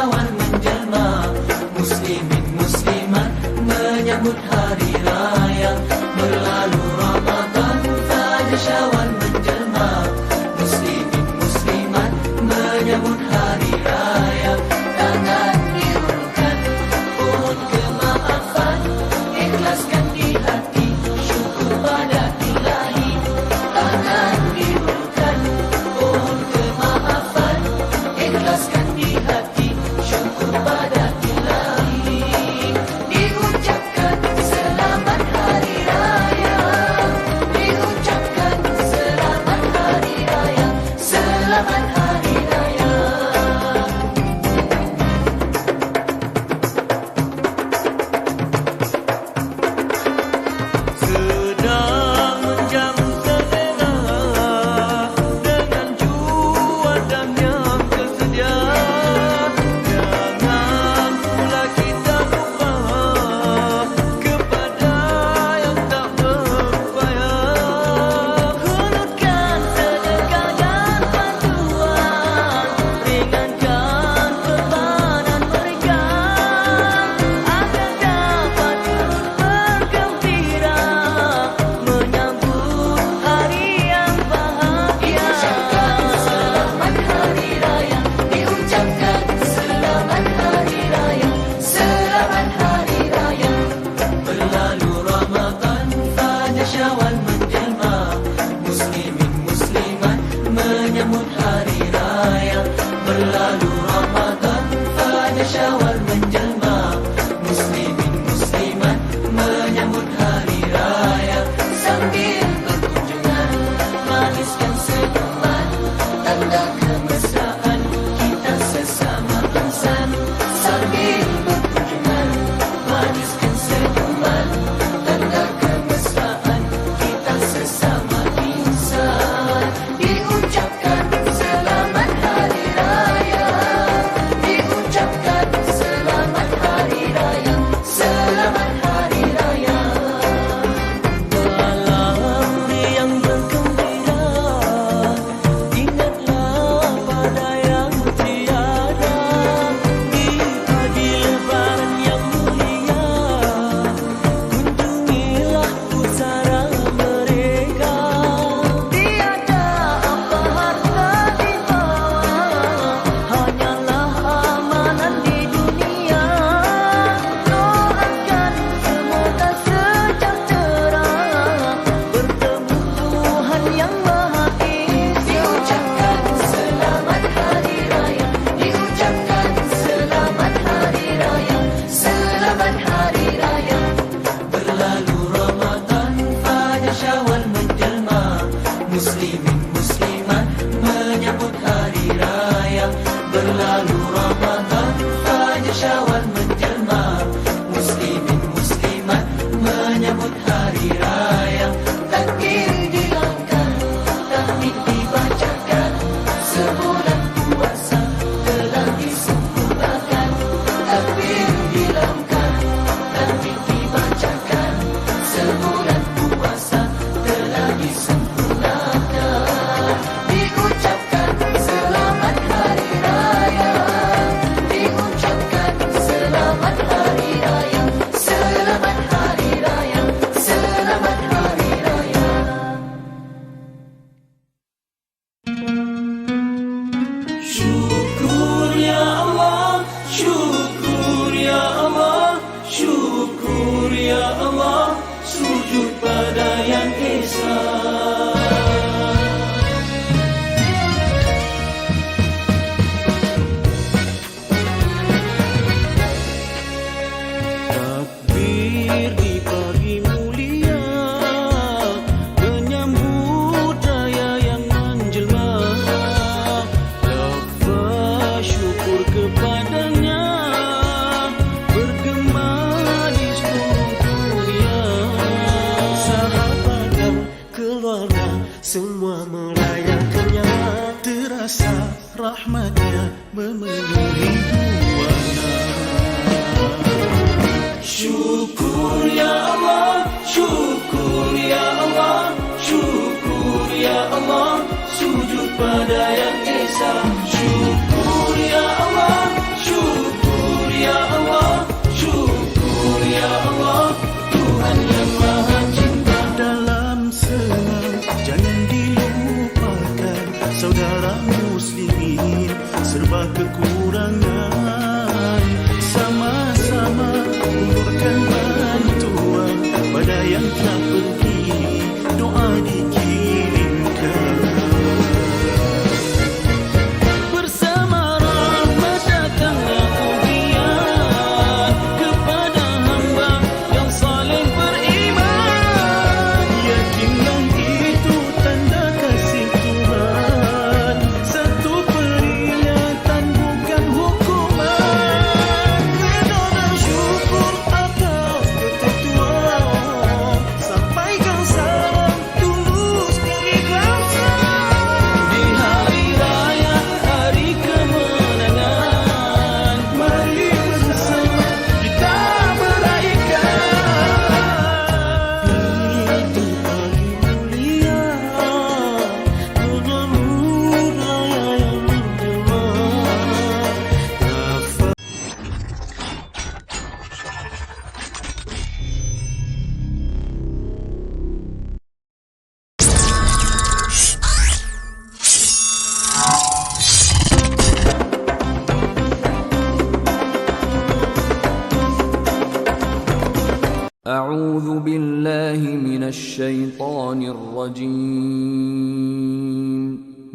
Syawal menjelma, muslimin muslimat menyambut hari raya. Berlalu Ramadan, Fajar Syawal menjelma, muslimin muslimat menyambut hari raya. Tangan diulurkan, pohon kemaafan, ikhlaskan di hati, syukur pada Ilahi. Tangan diulurkan, pohon kemaafan, ikhlaskan di hati, syukur pada Ilahi. Diucapkan selamat hari raya, diucapkan selamat hari raya, selamat hari raya. Sedang menjamu selera dengan jua dan yang tersedia. Jangan pula kita lupa kepada yang tak berupaya. Hulurkan sedekah dan bantuan, ringankan bebanan mereka, agar dapat turut bergembira menyambut hari yang bahagia. Selamat hari raya, diucapkan selamat hari raya, selamat hari raya. Berlalu Ramadan, Fajar Syawal menjelma, muslimin muslimat menyambut hari raya. Berlalu Ramadan, Fajar Syawal menjelma, muslimin muslimat menyambut hari raya. Sambil berkunjungan, maniskan senyuman, tanda kemesraan kita sesama insan. Sambil berkunjungan, maniskan senyuman, tanda kemesraan kita sesama insan. Diucapkan selamat hari raya, diucapkan selamat hari raya, selamat hari raya. Malam yang bergembira, ingatlah pada yang tiada. Di pagi lebaran yang mulia, kunjungilah pusara mereka. Tiada apa harta dibawa, hanyalah amanan di dunia. Doakan semoga sejahtera, bertemu Tuhan yang Maha Esa. Diucapkan selamat hari raya, diucapkan selamat hari raya, selamat hari raya. Berlalu Ramadan, Fajar Syawal menjelma, muslimin muslimat menyambut hari raya. Berlalu Ramadan, Fajar Syawal menjelma, muslimin muslimat menyambut hari raya. Takbir dilangkan, tahmid dibacakan, sebulan puasa telah disempurnakan. Takbir dilangkan, tahmid dibacakan, sebulan puasa telah disempurnakan. Diucapkan selamat hari raya, diucapkan selamat hari raya, selamat hari raya, selamat hari raya. Syukur ya Allah, syukur ya Allah, syukur ya Allah, sujud pada yang esa. Takbir di pagi mulia, menyambut raya yang menjelma. Lafaz syukur kepadanya bergema di seluruh dunia. Sahabat dan keluarga semua merayakannya, terasa rahmatnya memenuhi ruangan. Syukur ya Allah, syukur ya Allah, syukur ya Allah, sujud pada yang esa. Syukur ya Allah, syukur أعوذ بالله من الشيطان الرجيم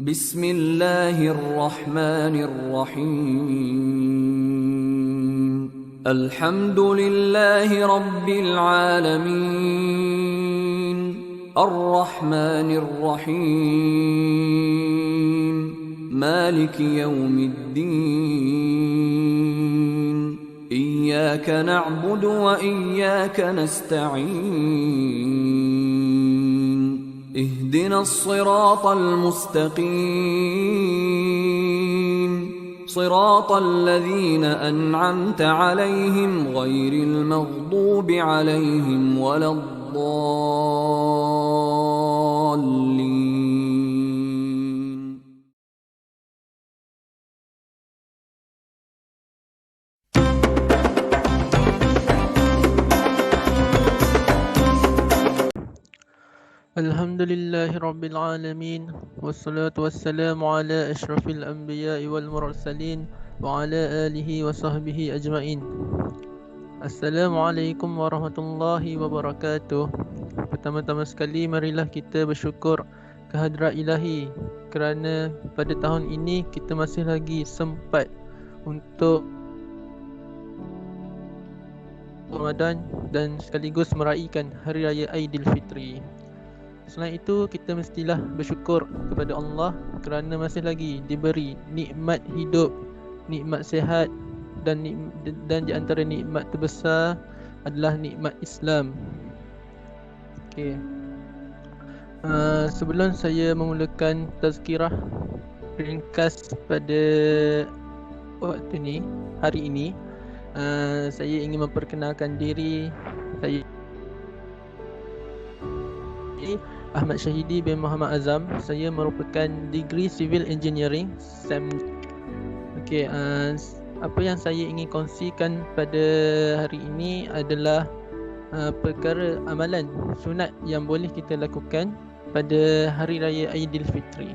بسم الله الرحمن الرحيم الحمد لله رب العالمين الرحمن الرحيم مالك يوم الدين إياك نعبد وإياك نستعين اهدنا الصراط المستقيم صراط الذين أنعمت عليهم غير المغضوب عليهم ولا الضالين. Alhamdulillahi Rabbil Alamin. Wassalatu wassalamu ala ashrafil anbiya'i wal mursalin wa ala alihi wa sahbihi ajma'in. Assalamualaikum warahmatullahi wabarakatuh. Pertama-tama sekali marilah kita bersyukur kehadrat ilahi kerana pada tahun ini kita masih lagi sempat untuk Ramadan dan sekaligus meraihkan Hari Raya Aidilfitri. Selain itu, kita mestilah bersyukur kepada Allah kerana masih lagi diberi nikmat hidup, nikmat sihat dan di antara nikmat terbesar adalah nikmat Islam. Okey. Sebelum saya memulakan tazkirah ringkas pada waktu ni, hari ini, saya ingin memperkenalkan diri saya. Ahmad Syahidi bin Muhammad Azam. Saya merupakan degree Civil Engineering SEM. Okey, apa yang saya ingin kongsikan pada hari ini adalah perkara amalan sunat yang boleh kita lakukan pada Hari Raya Aidilfitri.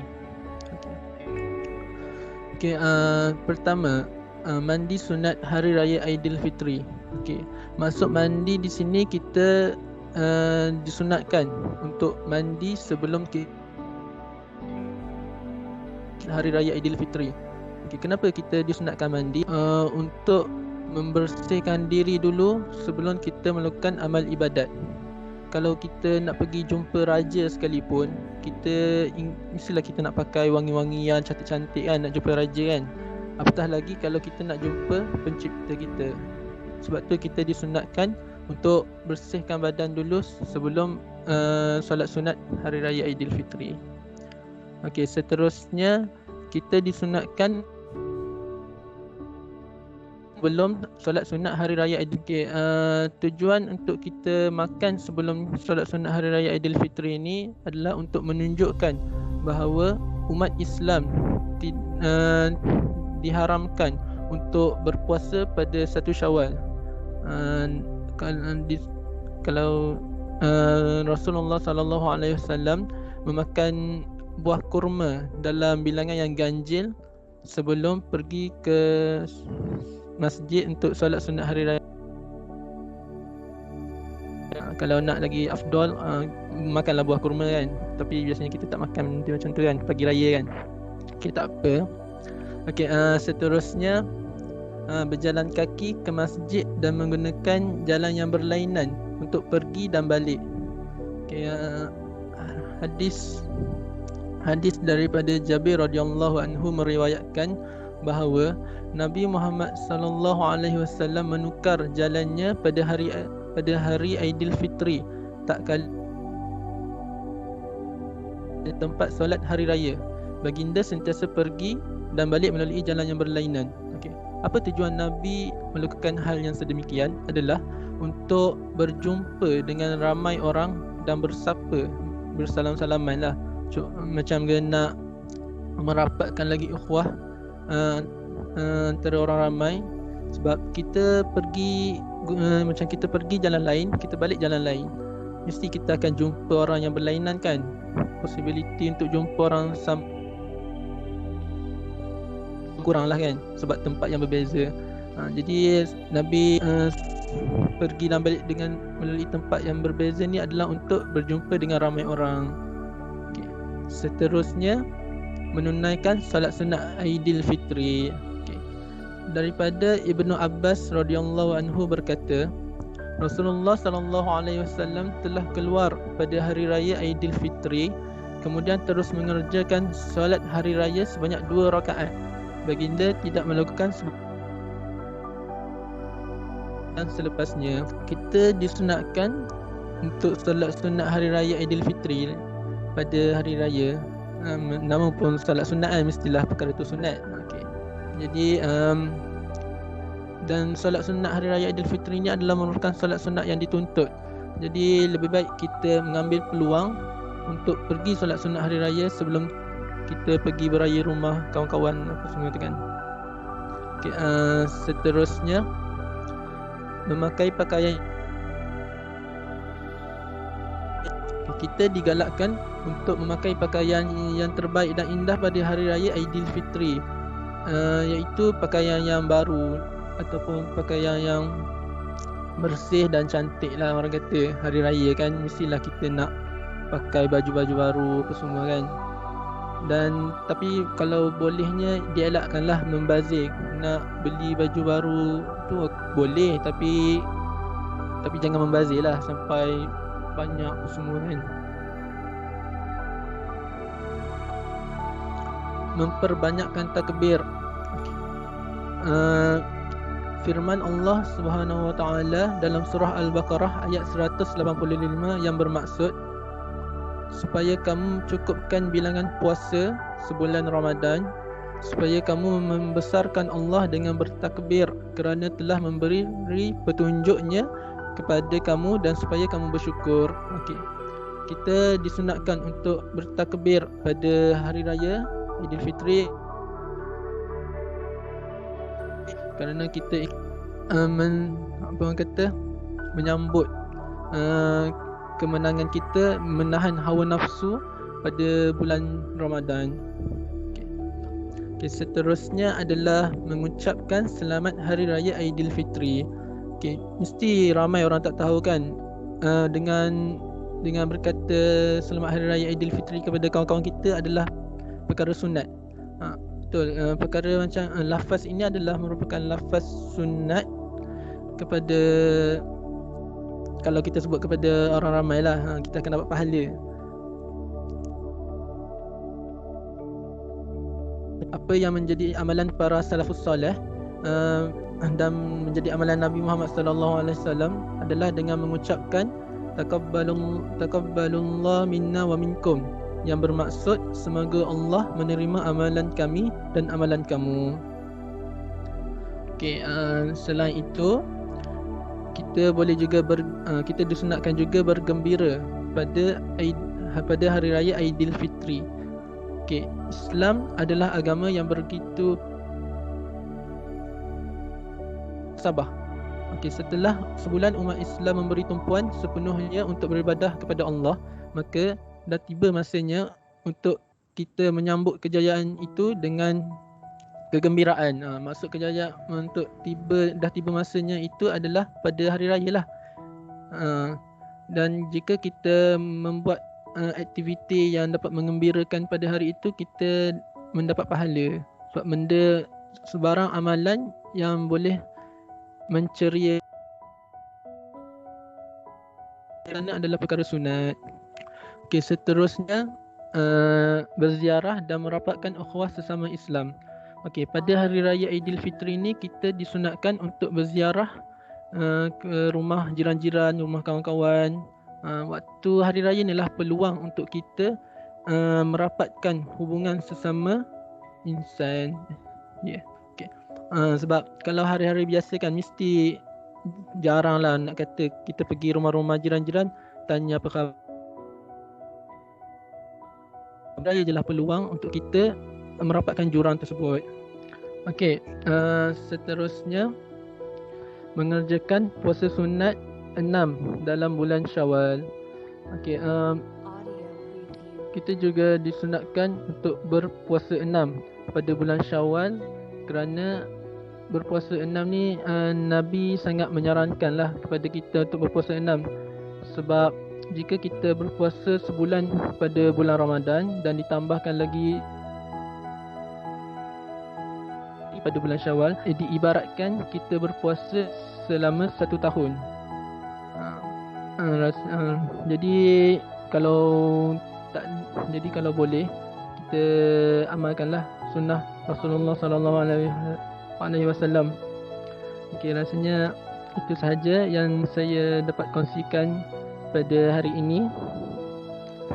Okey, pertama, mandi sunat Hari Raya Aidilfitri. Okey, maksud mandi di sini kita disunatkan untuk mandi sebelum Hari Raya Aidilfitri. Okay, kenapa kita disunatkan mandi? Untuk membersihkan diri dulu sebelum kita melakukan amal ibadat. Kalau kita nak pergi jumpa raja sekalipun, mestilah kita nak pakai wangi-wangian cantik-cantik kan, nak jumpa raja kan. Apatah lagi kalau kita nak jumpa pencipta kita. Sebab tu kita disunatkan untuk bersihkan badan dulu sebelum solat sunat Hari Raya Aidilfitri. Okey, seterusnya kita disunatkan sebelum solat sunat Hari Raya Aidilfitri. Tujuan untuk kita makan sebelum solat sunat Hari Raya Aidilfitri ini adalah untuk menunjukkan bahawa umat Islam diharamkan untuk berpuasa pada 1 Syawal. Kalau Rasulullah sallallahu alaihi wasallam memakan buah kurma dalam bilangan yang ganjil sebelum pergi ke masjid untuk solat sunat hari raya. Kalau nak lagi afdal, makanlah buah kurma kan. Tapi biasanya kita tak makan macam tu kan, pagi raya kan. Okay, tak apa. Okay, seterusnya berjalan kaki ke masjid dan menggunakan jalan yang berlainan untuk pergi dan balik. Okay, hadis daripada Jabir radhiyallahu anhu meriwayatkan bahawa Nabi Muhammad sallallahu alaihi wasallam menukar jalannya pada hari Aidilfitri tak kala di tempat solat hari raya. Baginda sentiasa pergi dan balik melalui jalan yang berlainan. Okey. Apa tujuan Nabi melakukan hal yang sedemikian adalah untuk berjumpa dengan ramai orang dan bersapa, bersalam-salaman lah. Macam dia nak merapatkan lagi ukhuwah antara orang ramai. Sebab kita pergi macam kita pergi jalan lain, kita balik jalan lain, mesti kita akan jumpa orang yang berlainan kan. Possibility untuk jumpa orang kurang lah kan, sebab tempat yang berbeza. Jadi Nabi pergi dan balik dengan melalui tempat yang berbeza ni adalah untuk berjumpa dengan ramai orang. Okay. Seterusnya, menunaikan solat sunat Aidilfitri. Okay. Daripada Ibnu Abbas radhiyallahu anhu berkata, Rasulullah sallallahu alaihi wasallam telah keluar pada hari raya Aidilfitri, kemudian terus mengerjakan solat hari raya sebanyak 2 rakaat. Baginda tidak melakukan dan selepasnya. Kita disunatkan untuk solat sunat hari raya Aidilfitri pada hari raya. Nama pun solat sunat kan, mestilah perkara itu sunat. Okay. Jadi dan solat sunat hari raya Aidilfitri ini adalah merupakan solat sunat yang dituntut. Jadi lebih baik kita mengambil peluang untuk pergi solat sunat hari raya sebelum kita pergi beraya rumah kawan-kawan apa semua tu kan. Okay, seterusnya, memakai pakaian. Kita digalakkan untuk memakai pakaian yang terbaik dan indah pada hari raya Aidilfitri, iaitu pakaian yang baru ataupun pakaian yang bersih dan cantik lah. Orang kata hari raya kan mestilah kita nak pakai baju-baju baru apa semua kan. Dan tapi kalau bolehnya dielakkanlah membazir. Nak beli baju baru tu boleh, tapi jangan membazir lah sampai banyak semua kan. Memperbanyakkan takbir. Firman Allah Subhanahu wa taala dalam surah Al-Baqarah ayat 185 yang bermaksud supaya kamu cukupkan bilangan puasa sebulan Ramadan, supaya kamu membesarkan Allah dengan bertakbir kerana telah memberi petunjuknya kepada kamu dan supaya kamu bersyukur. Okey. Kita disunatkan untuk bertakbir pada hari raya Aidilfitri kerana kita menyambut kemenangan kita menahan hawa nafsu pada bulan Ramadan. Okay, seterusnya adalah mengucapkan selamat hari raya Aidilfitri. Okay, mesti ramai orang tak tahu kan, dengan berkata selamat hari raya Aidilfitri kepada kawan-kawan kita adalah perkara sunat. Betul, perkara macam lafaz ini adalah merupakan lafaz sunat kepada, kalau kita sebut kepada orang ramai lah, kita akan dapat pahala. Apa yang menjadi amalan para salafus soleh dan menjadi amalan Nabi Muhammad sallallahu alaihi wasallam adalah dengan mengucapkan taqabbalullah minna wa minkum, yang bermaksud semoga Allah menerima amalan kami dan amalan kamu. Okey, selain itu kita boleh juga kita disunatkan juga bergembira pada hari raya Aidilfitri. Okey, Islam adalah agama yang begitu sabah. Okey, setelah sebulan umat Islam memberi tumpuan sepenuhnya untuk beribadah kepada Allah, maka dah tiba masanya untuk kita menyambut kejayaan itu dengan kegembiraan. Maksud kejayaan untuk dah tiba masanya itu adalah pada hari raya lah. Dan jika kita membuat aktiviti yang dapat mengembirakan pada hari itu, kita mendapat pahala. Sebab benda sebarang amalan yang boleh menceria kerana adalah perkara sunat. Okey, seterusnya berziarah dan merapatkan ukhuwah sesama Islam. Okey, pada hari raya Aidilfitri ini kita disunatkan untuk berziarah ke rumah jiran-jiran, rumah kawan-kawan. Waktu hari raya inilah peluang untuk kita merapatkan hubungan sesama insan. Ya, yeah. Okey. Sebab kalau hari-hari biasa kan mesti jaranglah nak kata kita pergi rumah-rumah jiran-jiran tanya apa khabar. Raya je lah peluang untuk kita merapatkan jurang tersebut. Okey, seterusnya mengerjakan puasa sunat 6 dalam bulan Syawal. Okey, kita juga disunatkan untuk berpuasa 6 pada bulan Syawal kerana berpuasa 6 ni Nabi sangat menyarankanlah kepada kita untuk berpuasa 6. Sebab jika kita berpuasa sebulan pada bulan Ramadan dan ditambahkan lagi pada bulan Syawal, diibaratkan kita berpuasa selama 1 tahun. Jadi kalau tak, jadi kalau boleh kita amalkanlah sunnah Rasulullah sallallahu alaihi wasallam. Okey, rasanya itu sahaja yang saya dapat kongsikan pada hari ini.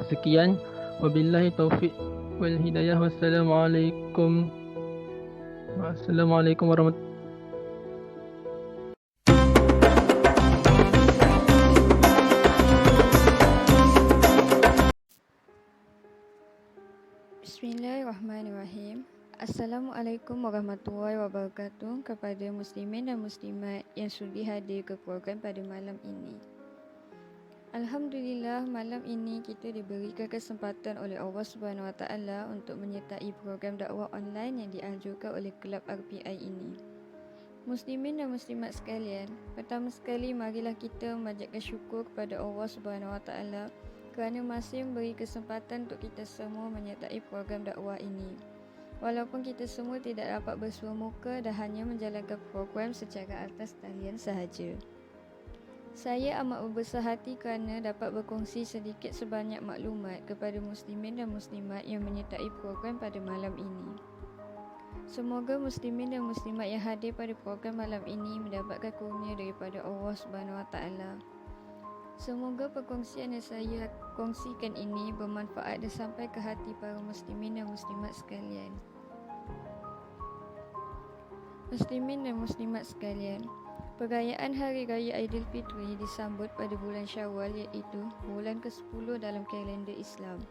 Sekian, wabillahi taufik wal hidayah. Wassalamualaikum warahmatullahi. Bismillahirrahmanirrahim. Assalamualaikum warahmatullahi wabarakatuh kepada muslimin dan muslimat yang sudi hadir ke program pada malam ini. Alhamdulillah, malam ini kita diberikan kesempatan oleh Allah Subhanahu Wa Taala untuk menyertai program dakwah online yang dianjurkan oleh Kelab RPI ini. Muslimin dan muslimat sekalian, pertama sekali marilah kita memanjatkan syukur kepada Allah Subhanahu Wa Taala kerana masih memberi kesempatan untuk kita semua menyertai program dakwah ini. Walaupun kita semua tidak dapat bersua muka dan hanya menjalankan program secara atas talian sahaja. Saya amat berbesar hati kerana dapat berkongsi sedikit sebanyak maklumat kepada muslimin dan muslimat yang menyertai program pada malam ini. Semoga muslimin dan muslimat yang hadir pada program malam ini mendapatkan kurnia daripada Allah Subhanahu Wa Taala. Semoga perkongsian yang saya kongsikan ini bermanfaat dan sampai ke hati para muslimin dan muslimat sekalian. Muslimin dan muslimat sekalian, perayaan Hari Raya Aidilfitri disambut pada bulan Syawal, iaitu bulan ke-10 dalam kalender Islam.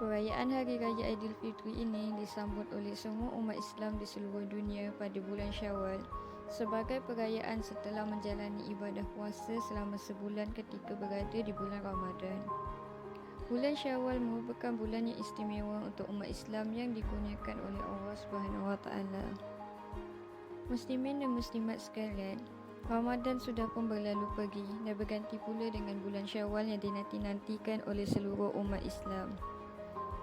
Perayaan Hari Raya Aidilfitri ini disambut oleh semua umat Islam di seluruh dunia pada bulan Syawal sebagai perayaan setelah menjalani ibadah puasa selama sebulan ketika berada di bulan Ramadan. Bulan Syawal merupakan bulan yang istimewa untuk umat Islam yang dikurniakan oleh Allah Subhanahu Wa Taala. Muslimin dan muslimat sekalian, Ramadan sudah pun berlalu pergi dan berganti pula dengan bulan Syawal yang dinanti-nantikan oleh seluruh umat Islam.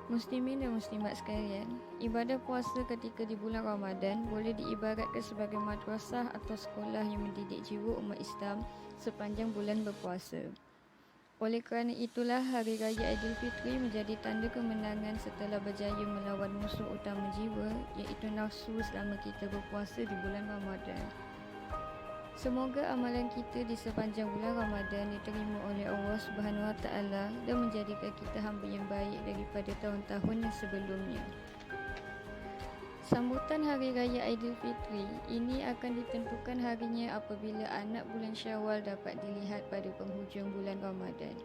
Muslimin dan muslimat sekalian, ibadah puasa ketika di bulan Ramadan boleh diibaratkan sebagai madrasah atau sekolah yang mendidik jiwa umat Islam sepanjang bulan berpuasa. Oleh kerana itulah Hari Raya Aidilfitri menjadi tanda kemenangan setelah berjaya melawan musuh utama jiwa, iaitu nafsu, selama kita berpuasa di bulan Ramadan. Semoga amalan kita di sepanjang bulan Ramadan diterima oleh Allah Subhanahu Wa Taala dan menjadikan kita hamba yang baik daripada tahun-tahun yang sebelumnya. Sambutan Hari Raya Aidilfitri ini akan ditentukan harinya apabila anak bulan Syawal dapat dilihat pada penghujung bulan Ramadan.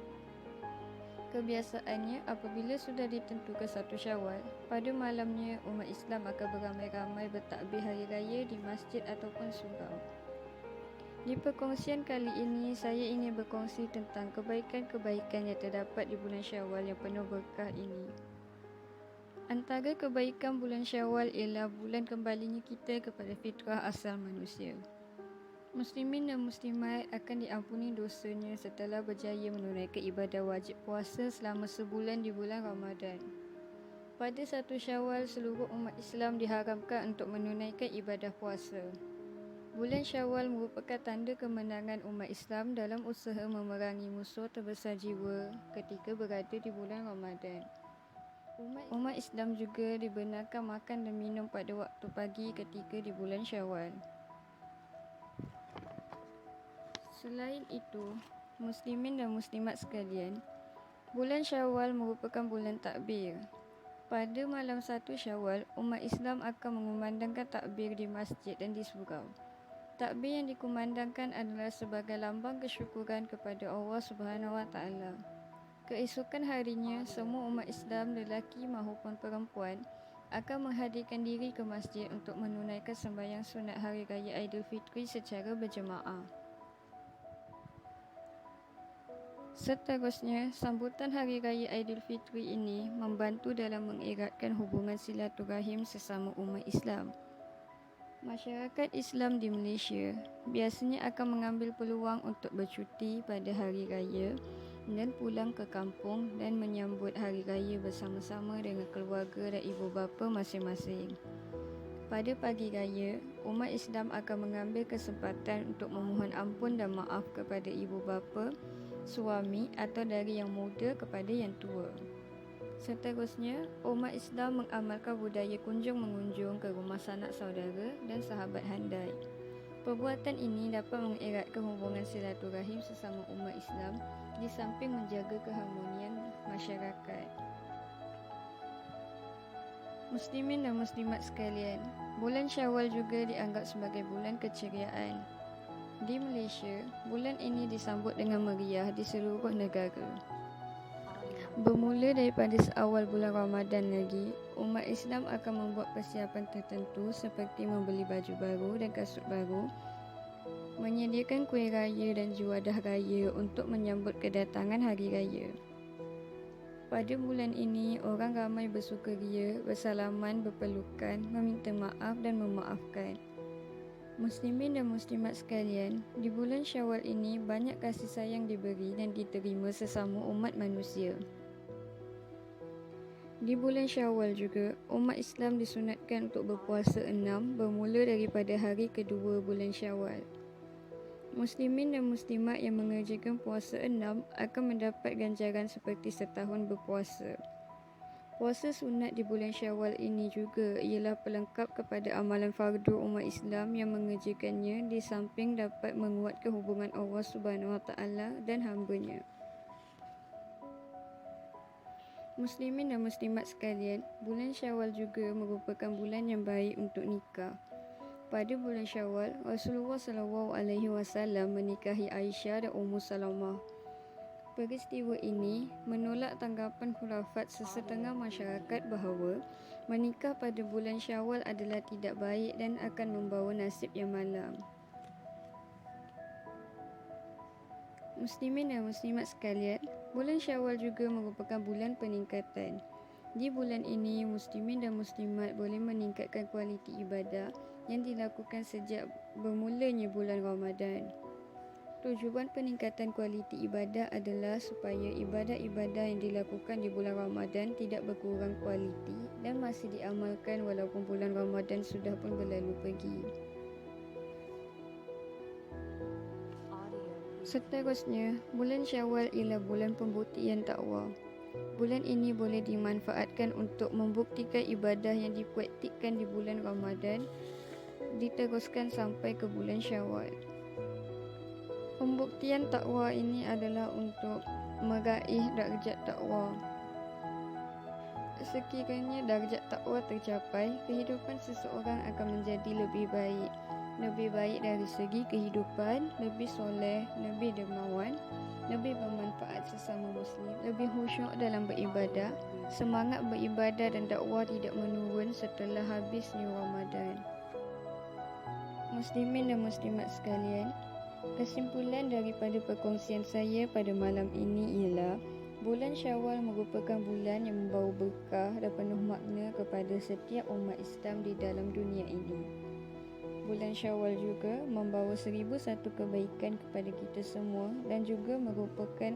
Kebiasaannya, apabila sudah ditentukan 1 Syawal, pada malamnya umat Islam akan beramai-ramai bertakbir Hari Raya di masjid ataupun surau. Di perkongsian kali ini, saya ingin berkongsi tentang kebaikan-kebaikan yang terdapat di bulan Syawal yang penuh berkah ini. Antara kebaikan bulan Syawal ialah bulan kembalinya kita kepada fitrah asal manusia. Muslimin dan muslimat akan diampuni dosanya setelah berjaya menunaikan ibadah wajib puasa selama sebulan di bulan Ramadan. Pada 1 Syawal, seluruh umat Islam diharamkan untuk menunaikan ibadah puasa. Bulan Syawal merupakan tanda kemenangan umat Islam dalam usaha memerangi musuh terbesar jiwa ketika berada di bulan Ramadan. Umat Islam juga dibenarkan makan dan minum pada waktu pagi ketika di bulan Syawal. Selain itu, muslimin dan muslimat sekalian, bulan Syawal merupakan bulan takbir. Pada malam 1 Syawal, umat Islam akan mengumandangkan takbir di masjid dan di surau. Takbir yang dikumandangkan adalah sebagai lambang kesyukuran kepada Allah Subhanahu Wa Taala. Keesokan harinya, semua umat Islam, lelaki maupun perempuan, akan menghadirkan diri ke masjid untuk menunaikan sembahyang sunat Hari Raya Aidilfitri secara berjemaah. Seterusnya, sambutan Hari Raya Aidilfitri ini membantu dalam mengeratkan hubungan silaturahim sesama umat Islam. Masyarakat Islam di Malaysia biasanya akan mengambil peluang untuk bercuti pada hari raya dan pulang ke kampung dan menyambut hari raya bersama-sama dengan keluarga dan ibu bapa masing-masing. Pada pagi raya, umat Islam akan mengambil kesempatan untuk memohon ampun dan maaf kepada ibu bapa, suami atau dari yang muda kepada yang tua. Seterusnya, umat Islam mengamalkan budaya kunjung-mengunjung ke rumah sanak saudara dan sahabat handai. Perbuatan ini dapat mengeratkan hubungan silaturahim sesama umat Islam di samping menjaga keharmonian masyarakat. Muslimin dan muslimat sekalian, bulan Syawal juga dianggap sebagai bulan keceriaan. Di Malaysia, bulan ini disambut dengan meriah di seluruh negara. Bermula daripada seawal bulan Ramadan lagi, umat Islam akan membuat persiapan tertentu seperti membeli baju baru dan kasut baru, menyediakan kuih raya dan juadah raya untuk menyambut kedatangan hari raya. Pada bulan ini, orang ramai bersukaria, bersalaman, berpelukan, meminta maaf dan memaafkan. Muslimin dan muslimat sekalian, di bulan Syawal ini banyak kasih sayang diberi dan diterima sesama umat manusia. Di bulan Syawal juga, umat Islam disunatkan untuk berpuasa 6 bermula daripada hari kedua bulan Syawal. Muslimin dan muslimat yang mengerjakan puasa 6 akan mendapat ganjaran seperti setahun berpuasa. Puasa sunat di bulan Syawal ini juga ialah pelengkap kepada amalan fardu umat Islam yang mengerjakannya di samping dapat menguatkan hubungan Allah Subhanahu Wa Taala dan hamba-Nya. Muslimin dan muslimat sekalian, bulan Syawal juga merupakan bulan yang baik untuk nikah. Pada bulan Syawal, Rasulullah SAW menikahi Aisyah dan Ummu Salamah. Peristiwa ini menolak tanggapan khurafat sesetengah masyarakat bahawa menikah pada bulan Syawal adalah tidak baik dan akan membawa nasib yang malang. Muslimin dan muslimat sekalian, bulan Syawal juga merupakan bulan peningkatan. Di bulan ini, muslimin dan muslimat boleh meningkatkan kualiti ibadah yang dilakukan sejak bermulanya bulan Ramadan. Tujuan peningkatan kualiti ibadah adalah supaya ibadah-ibadah yang dilakukan di bulan Ramadan tidak berkurang kualiti dan masih diamalkan walaupun bulan Ramadan sudah pun berlalu pergi. Seterusnya, bulan Syawal ialah bulan pembuktian takwa. Bulan ini boleh dimanfaatkan untuk membuktikan ibadah yang dipraktikkan di bulan Ramadan diteruskan sampai ke bulan Syawal. Pembuktian takwa ini adalah untuk meraih darjat takwa. Sekiranya darjat takwa tercapai, kehidupan seseorang akan menjadi lebih baik. Lebih baik dari segi kehidupan, lebih soleh, lebih dermawan, lebih bermanfaat sesama muslim, lebih khusyuk dalam beribadah, semangat beribadah dan dakwah tidak menurun setelah habisnya Ramadan. Muslimin dan muslimat sekalian, kesimpulan daripada perkongsian saya pada malam ini ialah bulan Syawal merupakan bulan yang membawa berkah dan penuh makna kepada setiap umat Islam di dalam dunia ini. Bulan Syawal juga membawa 1001 kebaikan kepada kita semua dan juga merupakan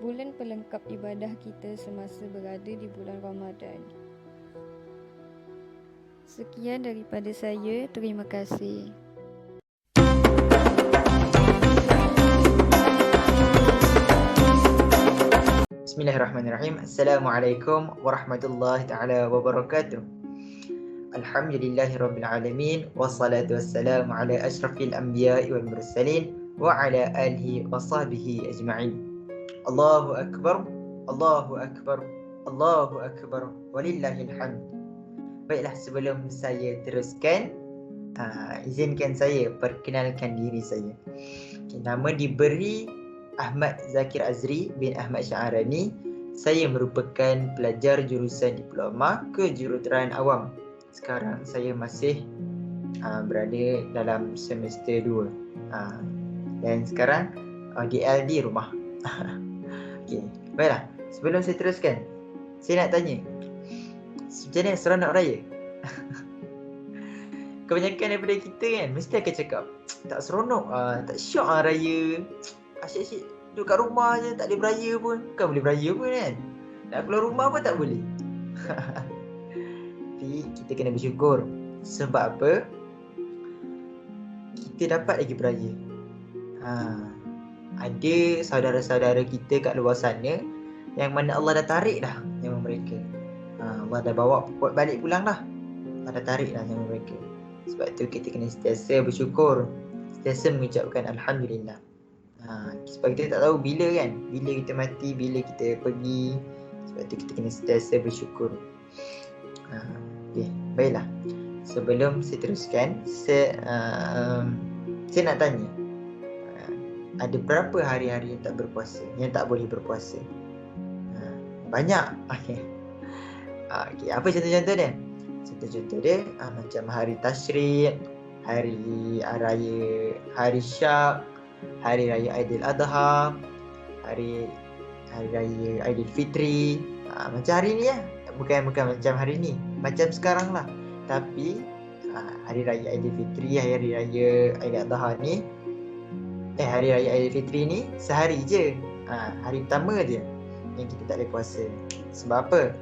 bulan pelengkap ibadah kita semasa berada di bulan Ramadan. Sekian daripada saya, terima kasih. Bismillahirrahmanirrahim. Assalamualaikum warahmatullahi taala wabarakatuh. Alhamdulillahirabbil alamin wassalatu wassalamu ala asyrafil anbiya'i wal mursalin wa ala alihi wa sahbihi ajma'in. Allahu akbar, Allahu akbar, Allahu akbar, walillahil hamd. Baiklah, sebelum saya teruskan, izinkan saya perkenalkan diri saya. Nama diberi Ahmad Zakir Azri bin Ahmad Syarani. Saya merupakan pelajar jurusan diploma kejuruteraan awam. Sekarang saya masih berada dalam semester 2 dan sekarang DL di rumah. Okay. Baiklah, sebelum saya teruskan, saya nak tanya, macam mana seronok raya? kebanyakan daripada kita kan mesti akan cakap tak seronok, tak syok raya, asyik-asyik duduk kat rumah je, tak boleh beraya pun. Bukan boleh beraya pun kan, nak keluar rumah pun tak boleh. Tapi kita kena bersyukur. Sebab apa? Kita dapat lagi beraya. Ada saudara-saudara kita kat luar sana yang mana Allah dah tarik dah nyawa mereka. Allah dah bawa balik pulang dah. Allah dah tarik dah nyawa mereka. Sebab tu kita kena sentiasa bersyukur, sentiasa mengucapkan Alhamdulillah. Sebab kita tak tahu bila kan, bila kita mati, bila kita pergi. Sebab tu kita kena sentiasa bersyukur. Okay, baiklah. Sebelum saya teruskan, saya nak tanya, ada berapa hari-hari yang tak berpuasa, yang tak boleh berpuasa? Banyak. Okay, apa contoh-contoh dia? Contoh-contoh dia macam hari Tashriq, hari raya, hari Syak, hari raya Aidil Adha, hari raya Aidil Fitri. Macam hari ni lah. Bukan macam hari ni, macam sekarang lah. Tapi hari raya Aidil Fitri, hari raya Aidil Adha ni, hari raya Aidil Fitri ni sehari je. Hari pertama je yang kita tak boleh puasa. Sebab apa?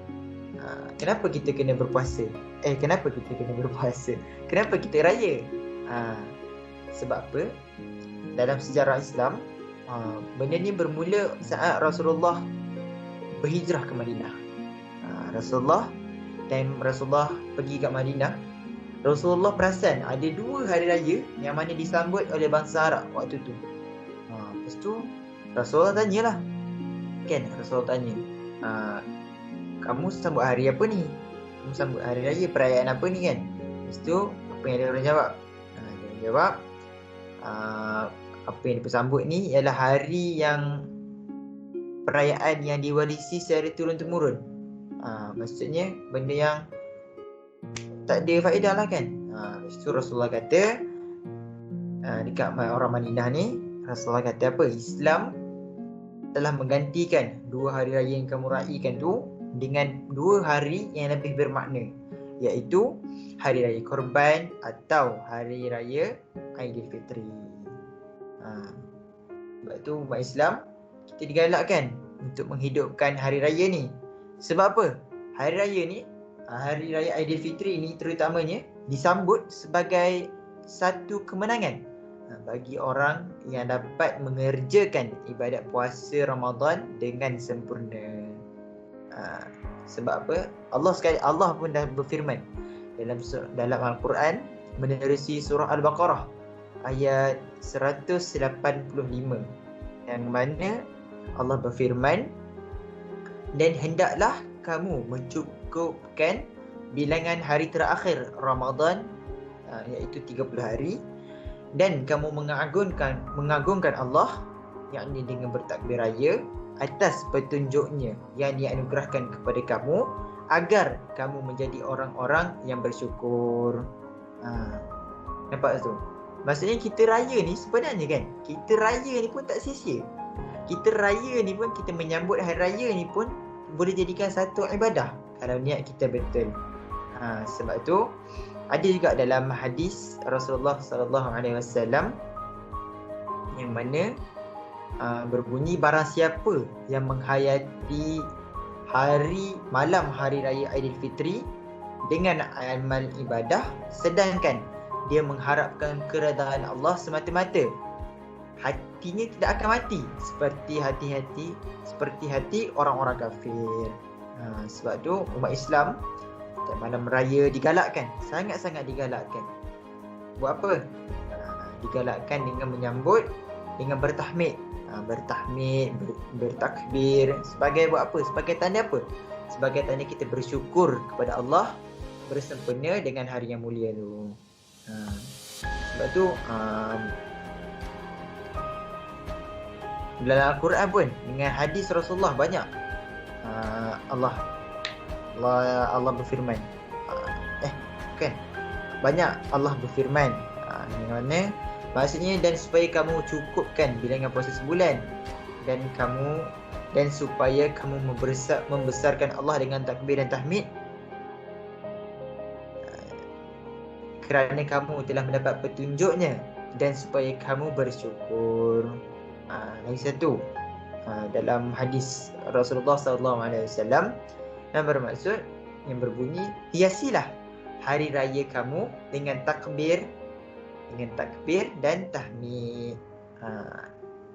Kenapa kita kena berpuasa? Kenapa kita kena berpuasa? Kenapa kita raya? Sebab apa? Dalam sejarah Islam, benda ni bermula saat Rasulullah berhijrah ke Madinah. Rasulullah pergi ke Madinah. Rasulullah perasan ada 2 hari raya yang mana disambut oleh bangsa Arab waktu tu. Lepas tu Rasulullah tanyalah. Kan Rasulullah tanya, kamu sambut hari apa ni? Kamu sambut hari raya, perayaan apa ni kan? Lepas tu apa yang dia orang jawab? Dia orang jawab, apa yang disambut ni ialah hari yang perayaan yang diwarisi secara turun-temurun. Maksudnya benda yang tak ada faedah lah kan. Lepas tu Rasulullah kata, dekat orang Madinah ni, Rasulullah kata apa? Islam telah menggantikan 2 hari raya yang kamu raikan tu dengan 2 hari yang lebih bermakna, iaitu hari raya Korban atau hari raya Aidil Fitri. Sebab tu umat Islam kita digalakkan untuk menghidupkan hari raya ni. Sebab apa? Hari raya ni, hari raya Aidil Fitri ni terutamanya disambut sebagai satu kemenangan bagi orang yang dapat mengerjakan ibadat puasa Ramadan dengan sempurna. Sebab apa? Allah pun dah berfirman dalam Al-Quran menerusi surah Al-Baqarah ayat 185, yang mana Allah berfirman, dan hendaklah kamu mencukupkan bilangan hari terakhir Ramadan, iaitu 30 hari, dan kamu mengagungkan Allah, yakni dengan bertakbir raya atas petunjuknya yang dianugerahkan kepada kamu, agar kamu menjadi orang-orang yang bersyukur. Nampak tu? Maksudnya kita raya ni sebenarnya kan, kita raya ni pun tak sia-sia. Kita raya ni pun, kita menyambut hari raya ni pun boleh jadikan satu ibadah kalau niat kita betul. Sebab tu ada juga dalam hadis Rasulullah SAW yang mana berbunyi, barang siapa yang menghayati malam hari raya Aidil Fitri dengan amal ibadah sedangkan dia mengharapkan keredaan Allah semata-mata, hatinya tidak akan mati seperti hati orang-orang kafir. Sebab tu umat Islam malam raya digalakkan, sangat-sangat digalakkan. Buat apa? Digalakkan dengan menyambut, dengan bertahmid, bertakbir. Sebagai buat apa? Sebagai tanda apa? Sebagai tanda kita bersyukur kepada Allah bersempena dengan hari yang mulia tu. Sebab tu dalam Al-Quran pun dengan hadis Rasulullah banyak Allah berfirman, banyak Allah berfirman, yang mana maksudnya, dan supaya kamu cukupkan bilangan puasa sebulan, dan supaya kamu membesarkan Allah dengan takbir dan tahmid, kerana kamu telah mendapat petunjuknya dan supaya kamu bersyukur. Lagi satu, dalam hadis Rasulullah SAW yang bermaksud, yang berbunyi, hiasilah hari raya kamu dengan takbir dan tahmid.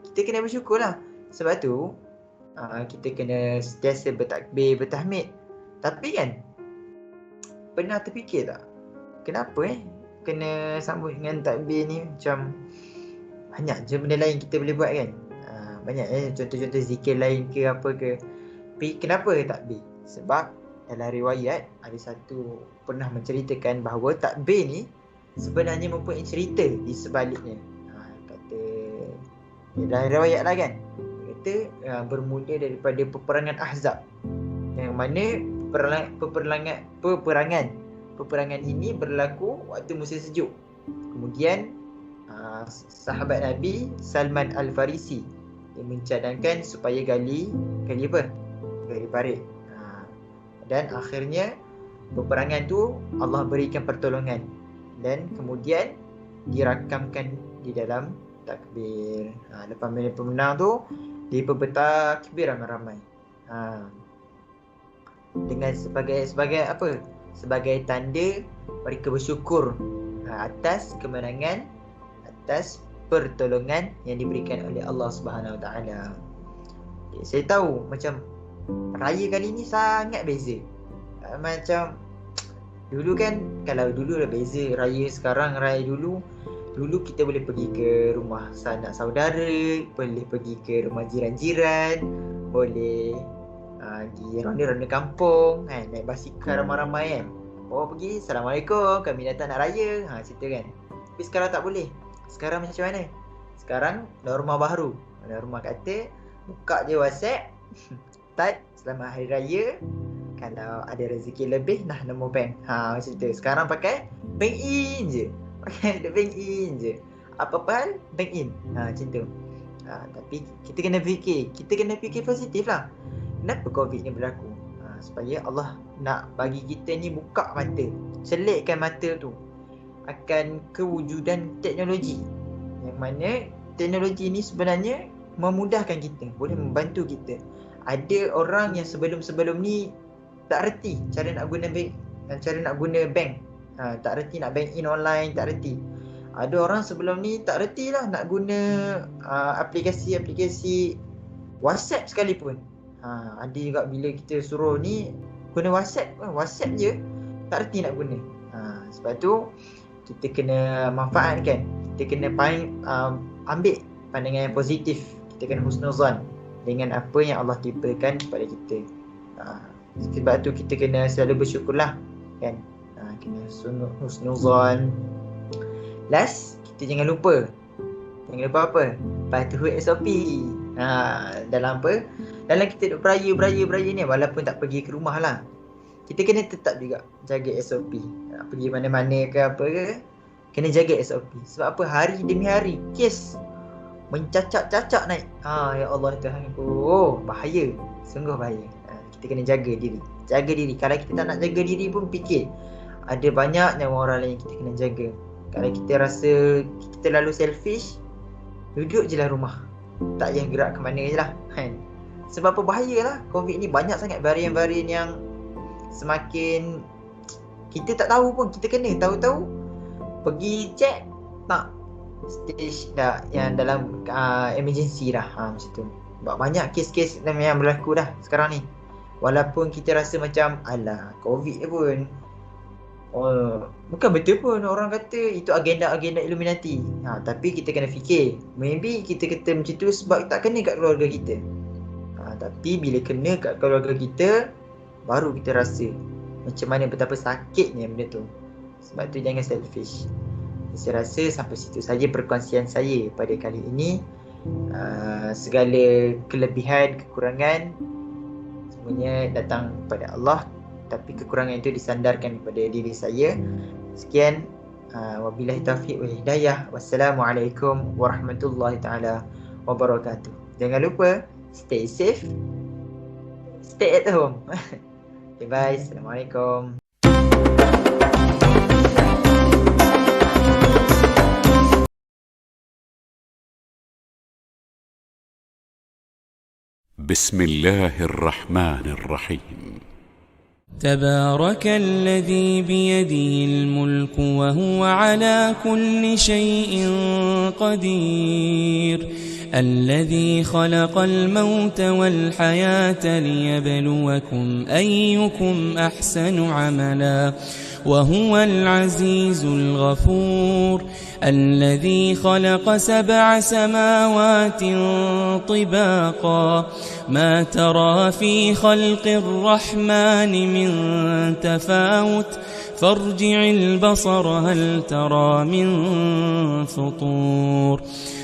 Kita kena bersyukur lah. Sebab tu kita kena sentiasa bertakbir, bertahmid. Tapi kan, pernah terfikir tak, kenapa kena sambut dengan takbir ni? Macam banyak je benda lain kita boleh buat kan. Banyak contoh-contoh zikir lain ke apa ke. Tapi kenapa takbir? Sebab dalam riwayat ada satu pernah menceritakan bahawa takbir ni sebenarnya mempunyai cerita di sebaliknya. Kata dalam riwayat lah kan, kata bermula daripada peperangan Ahzab, yang mana peperangan ini berlaku waktu musim sejuk. Kemudian sahabat Nabi Salman Al-Farisi dia mencadangkan supaya gali parit. Dan akhirnya peperangan tu Allah berikan pertolongan dan kemudian dirakamkan di dalam takbir. Lepas pemenang tu dia bertakbir ramai-ramai. Dengan sebagai apa? Sebagai tanda mereka bersyukur atas kemenangan, atas pertolongan yang diberikan oleh Allah Subhanahu Wa Taala. Saya tahu macam raya kali ni sangat beza. Macam dulu kan, kalau dulu dah beza raya sekarang, raya dulu kita boleh pergi ke rumah sanak saudara, boleh pergi ke rumah jiran-jiran, boleh pergi ronda-ronda kampung kan, naik basikal ramai-ramai kan. Pergi, Assalamualaikum, kami datang nak raya, cerita kan. Tapi sekarang tak boleh. Sekarang macam mana? Sekarang norma baru. Norma kata buka je WhatsApp, type selamat hari raya, kalau ada rezeki lebih nah nombor bank. Macam tu. Sekarang pakai bank in je. Bank in je. Apa-apa hal bank in. Macam tu. Tapi kita kena fikir positif lah. Kenapa COVID ni berlaku? Supaya Allah nak bagi kita ni buka mata, selikkan mata tu akan kewujudan teknologi, yang mana teknologi ni sebenarnya memudahkan kita, boleh membantu kita. Ada orang yang sebelum ni tak reti cara nak guna bank, tak reti nak bank in online, tak reti. Ada orang sebelum ni tak reti lah nak guna aplikasi WhatsApp sekalipun. Ada juga bila kita suruh ni guna WhatsApp je tak reti nak guna. Sebab tu kita kena manfaatkan, kita kena ambil pandangan yang positif, kita kena husnuzan dengan apa yang Allah timpakan kepada kita. Sebab tu kita kena selalu bersyukurlah kan. Kena husnuzan. Last, kita jangan lupa apa? Patuhi SOP. Dalam apa? Dalam kita duduk beraya ni, walaupun tak pergi ke rumah lah, kita kena tetap juga jaga SOP. Pergi mana-mana ke apa ke, kena jaga SOP. Sebab apa? Hari demi hari kes mencacak-cacak naik. Ya Allah Tuhanku, bahaya. Sungguh bahaya. Kita kena jaga diri. Kalau kita tak nak jaga diri pun fikir, ada banyak nyawa orang lain yang kita kena jaga. Kalau kita rasa kita terlalu selfish, duduk je lah rumah, tak payah gerak ke mana je lah kan. Sebab apa? Bahaya lah. COVID ni banyak sangat varian-varian yang semakin kita tak tahu pun. Kita kena tahu-tahu pergi check, tak stage dah yang dalam emergency dah. Macam tu. Banyak kes-kes yang berlaku dah sekarang ni. Walaupun kita rasa macam alah COVID je pun, bukan betul pun orang kata itu agenda Illuminati. Tapi kita kena fikir, maybe kita kata macam tu sebab tak kena kat keluarga kita. Tapi bila kena kat keluarga kita, baru kita rasa macam mana, betapa sakitnya benda tu. Sebab tu jangan selfish. Saya rasa sampai situ saja perkongsian saya pada kali ini. Segala kelebihan, kekurangan semuanya datang daripada Allah, tapi kekurangan itu disandarkan kepada diri saya. Sekian, wabillahi taufiq wal hidayah. Wassalamualaikum warahmatullahi taala wabarakatuh. Jangan lupa stay safe, stay at home. Okay, bye. Assalamualaikum. بسم الله الرحمن الرحيم. تبارك الذي بيده الملك وهو على كل شيء قدير، الذي خلق الموت والحياة ليبلوكم أيكم أحسن عملا وهو العزيز الغفور، الذي خلق 7 سماوات طباقا ما ترى في خلق الرحمن من تفاوت فارجع البصر هل ترى من فطور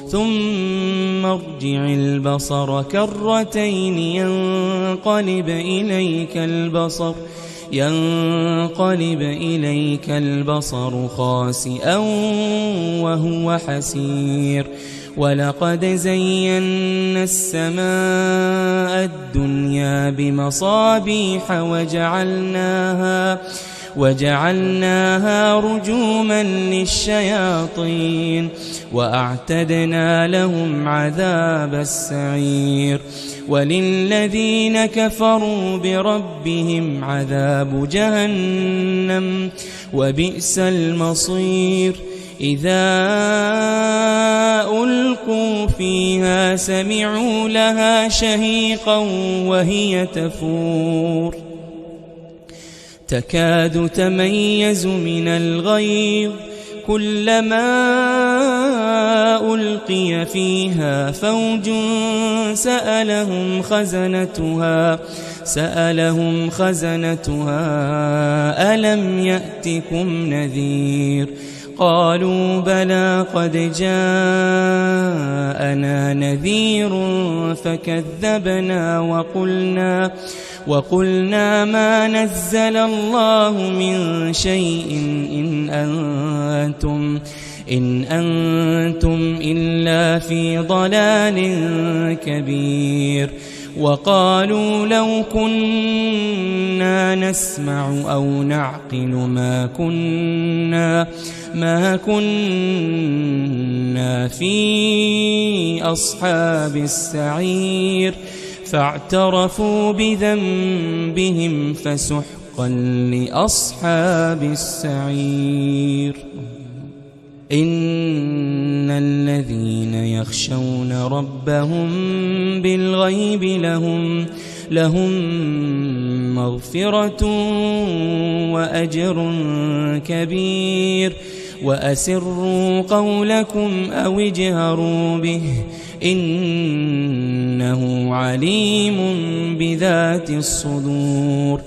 ثم ارجع البصر كرتين ينقلب إليك البصر خاسئا وهو حسير، ولقد زينا السماء الدنيا بمصابيح وجعلناها رجوما للشياطين وأعتدنا لهم عذاب السعير، وللذين كفروا بربهم عذاب جهنم وبئس المصير، إذا ألقوا فيها سمعوا لها شهيقا وهي تفور تكاد تميز من الغيظ، كلما ألقي فيها فوج سألهم خزنتها ألم يأتكم نذير، قالوا بلى قد جاءنا نذير فكذبنا وقلنا ما نزل الله من شيء إن أنتم إلا في ضلال كبير، وقالوا لو كنا نسمع أو نعقل ما كنا في أصحاب السعير، فاعترفوا بذنبهم فسحقا لأصحاب السعير. إن الذين يخشون ربهم بالغيب لهم مغفرة وأجر كبير، وأسروا قولكم أو اجهروا به إنه عليم بذات الصدور،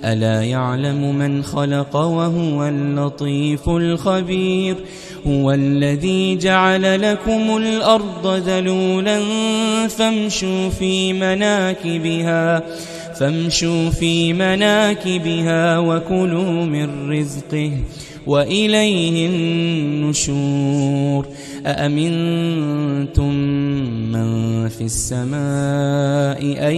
ألا يعلم من خلق وهو اللطيف الخبير، هو الذي جعل لكم الأرض ذلولا فامشوا في مناكبها وكلوا من رزقه وإليه النشور، أأمنتم من في السماء أن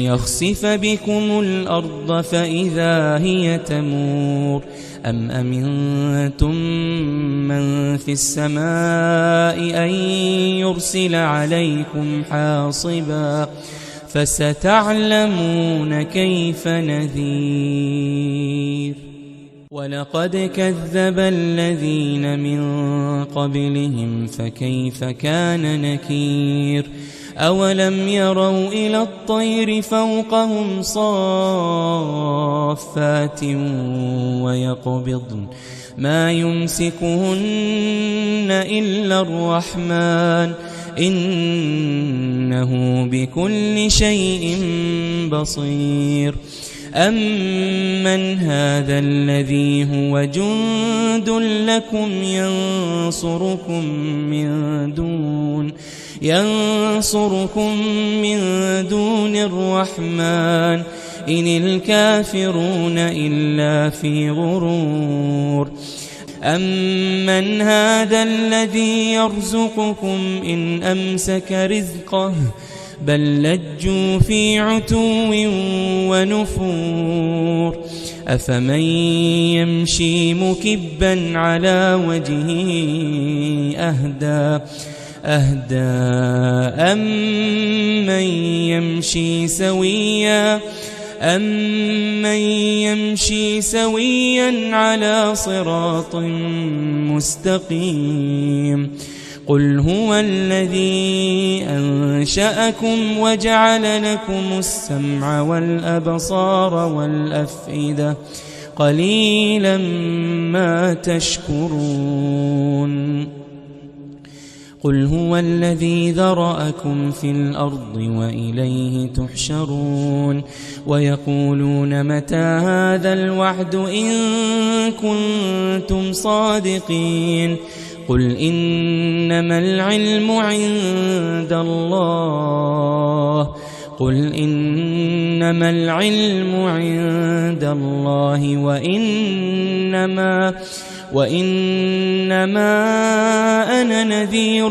يخسف بكم الأرض فإذا هي تمور، أم أمنتم من في السماء أن يرسل عليكم حاصبا فستعلمون كيف نذير. ولقد كذب الذين من قبلهم فكيف كان نكير، أولم يروا إلى الطير فوقهم صافات ويقبضن ما يمسكهن إلا الرحمن إنه بكل شيء بصير. أمن هذا الذي هو جند لكم ينصركم من دون الرحمن إن الكافرون إلا في غرور. أمن هذا الذي يرزقكم إن أمسك رزقه بل لجوا في عتو ونفور. أفمن يمشي مكبا على وجهه أهدى أهدى أمن يمشي سويا على صراط مستقيم قل هو الذي أنشأكم وجعل لكم السمع والأبصار والأفئدة قليلا ما تشكرون قل هو الذي ذرأكم في الأرض وإليه تحشرون ويقولون متى هذا الوعد إن كنتم صادقين قل إنما العلم عند الله وإنما أنا نذير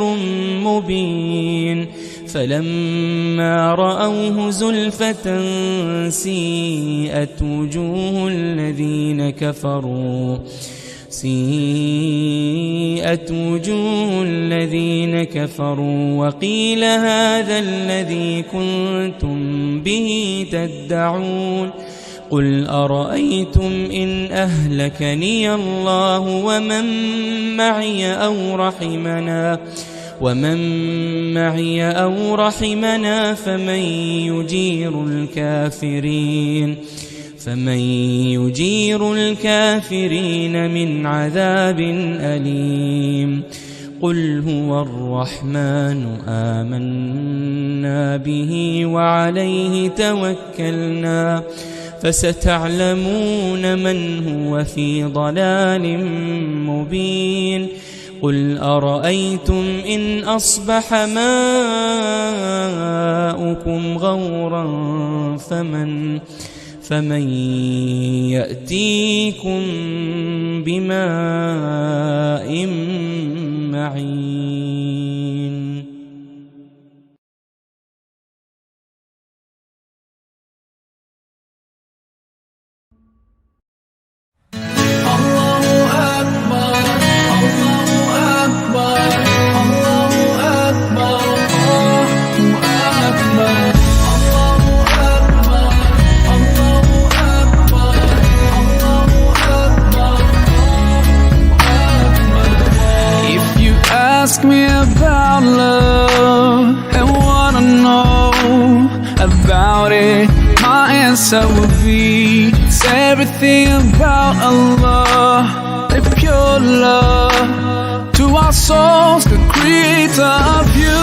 مبين فلما رأوه زلفة سيئت وجوه الذين كفروا وقيل هذا الذي كنتم به تدعون قل أرأيتم إن أهلكني الله ومن معي أو رحمنا فمن يجير الكافرين من عذاب أليم قل هو الرحمن آمنا به وعليه توكلنا فستعلمون من هو في ضلال مبين قل أرأيتم إن أصبح ماؤكم غورا فمن يأتيكم بماء معين Ask me about love and wanna know about it. My answer will be it's everything about Allah, the pure love to our souls, the creator of you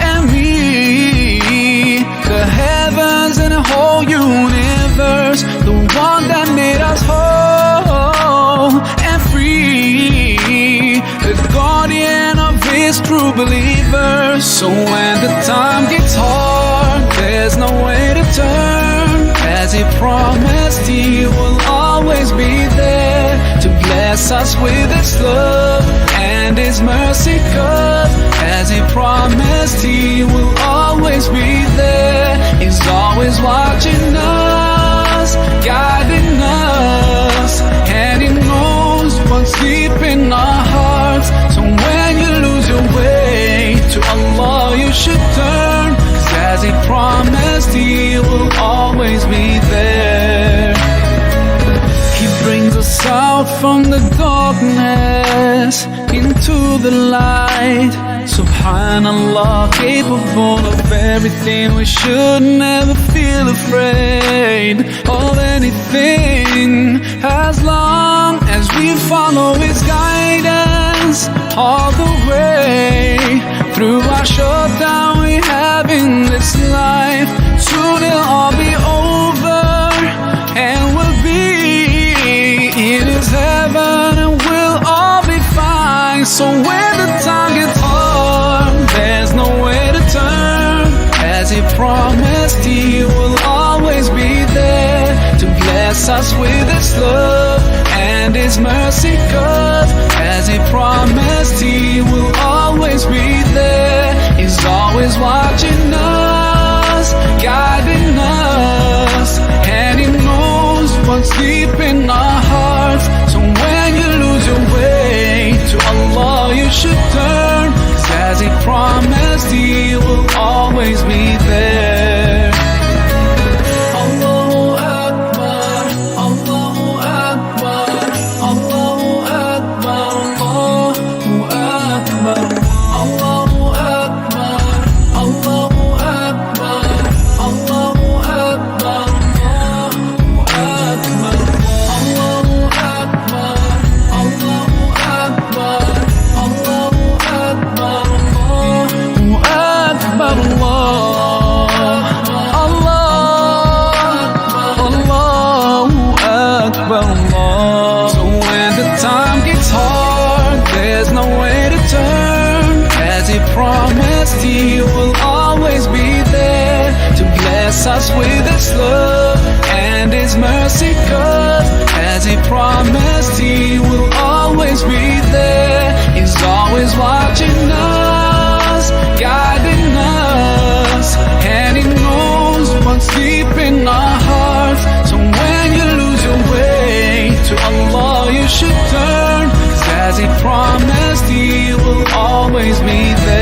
and me, the heavens and the whole universe, the one that made us whole and free, the guardian of his true believers. So when the time gets hard, there's no way to turn. As he promised, he will always be there to bless us with his love and his mercy. 'Cause as he promised, he will always be there. He's always watching us, guiding us, and he knows what's deep in our hearts. So when you lose your way, to Allah you should turn. 'Cause as he promised, he will always be there. He brings us out from the darkness into the light. Subhanallah, capable of everything. We should never feel afraid of anything, as long as we follow his guidance all the way through our showdown we have in this life. Soon it'll all be over and we'll be in his heaven and we'll all be fine. So when the time gets hard, there's no way to turn. As he promised, he will always be there to bless us with his love and his mercy. 'Cause as he promised, he will always be there. He's always watching us, guiding us, and he knows what's deep in our hearts. So when you lose your way, to Allah you should turn. fills us with His love and His mercy, 'cause as He promised He will always be there. He's always watching us, guiding us, and He knows what's deep in our hearts. So when you lose your way, to Allah you should turn, 'cause as He promised He will always be there.